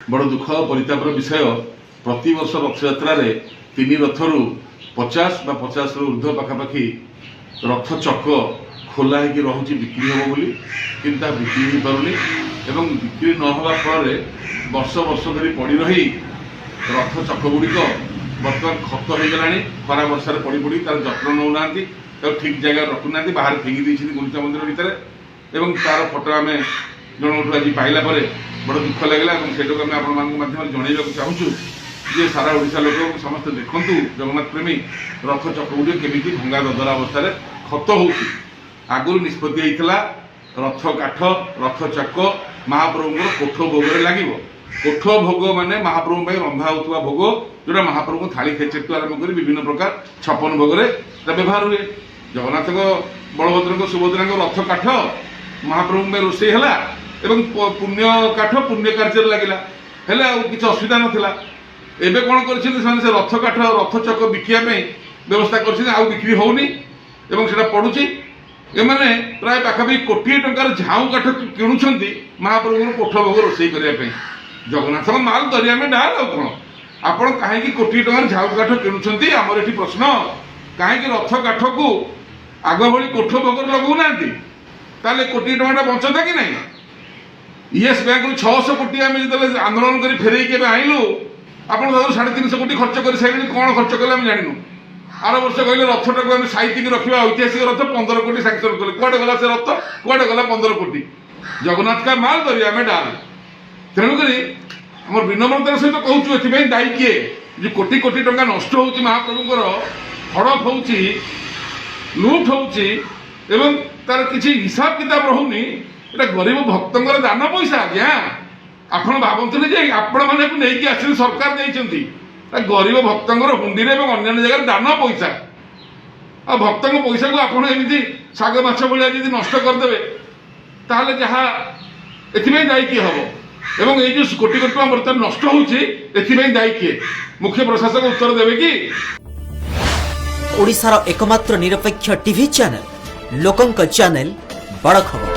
बड़ दुख परितापर विषय प्रति वर्ष रथयात्रा तीन रथर 50 बा 50 ऊर्ध्व पाखापाखि रथ चक खोला हो रही बिक्री हम बोली किंतु बिक्री हो पारुनी एवं बिक्री न होगा फल वर्ष वर्ष धरी पड़ रही रथ चक गुड़िक बर्तमान खत हो गला खरा वर्षा पड़ पड़ तार जत्न नौना ठीक जगह रखुना बाहर फिंगी देती गुंडीचा मंदिर भितर तार फटो आम जन आज पाइला बड़ दुख लगे से आप जनइबा चाहूँ जे सारा ओडिशा लोक समस्त देखु जगन्नाथ प्रेमी रथ चक गुड़ी केमी भंगा ददरा अवस्था खत हो आगु निष्पत्ति होता रथ काठ रथ चक महाप्रभु कोठ भोग लगे कोठ भोग माने महाप्रभु रंधा होता भोग जोटा महाप्रभु थाली खेचेटू आरंभ कर विभिन्न प्रकार 56 भोग व्यवहार हुए जगन्नाथ बलभद्र सुभद्रा रथ काठ महाप्रभु रोषे है पुण्य काठ पुण्य कार्य लगे किसी असुविधा नाला एबे कौन कर रथ काठ रथ चक बिकिया व्यवस्था कर बिक्री होनी पड़ुची एमाने प्राय पाखापाखि कोटी टंकार झाऊ काठ किणुंट महाप्रभु कोठ भोग रोषे करने जगन्नाथ माल दरिया में डाल कौन आपण कहीं कोटी टंकार झाऊ काठ किणुंट आमर ये प्रश्न कहीं रथ काठ को आग भली कोठ भोग लगौना ताले कोटी टंका बंचता कि नहीं येस बैंक 600 कोटी आम जो आंदोलन कर फेर आईलु आप 350 कोटी खर्च कर सारे कौन खर्च कले जानू आर वर्ष कहले रथटा को साइतिक रखा ऐतिहासिक रथ 15 कोटी सांक्शन कले कौटे गला से रथ कौटे गला 15 कोटी जगन्नाथ का माल दरिया में डाल तेणुक आम विनम्रतार सहित कहूँ ये दायी किए जो कोटी कोटी टंका नष्ट हो महाप्रभुंर हड़प हो लुट हो तार किसी हिसाब किताब रोनी ये गरीब भक्तर दान पैसा आज्ञा आपण भावतुनि जे आपण मैंने नहीं आस सरकार नहीं गरीब भक्तर हुंडी में अन्य जगह दान पैसा आ भक्त पैसा को आपड़ एमती शाग माछ भाया जी नष्ट करदे ताहले जहाँ एथि दायी किए हम एवं ये जो कोटी कोटी टका बर्तमान नष्ट होती दायी किए मुख्य प्रशासक उत्तर देवे कि ओडिशार एकमात्र निरपेक्ष टीवी चैनल लोकंक चैनल बड़ खबर।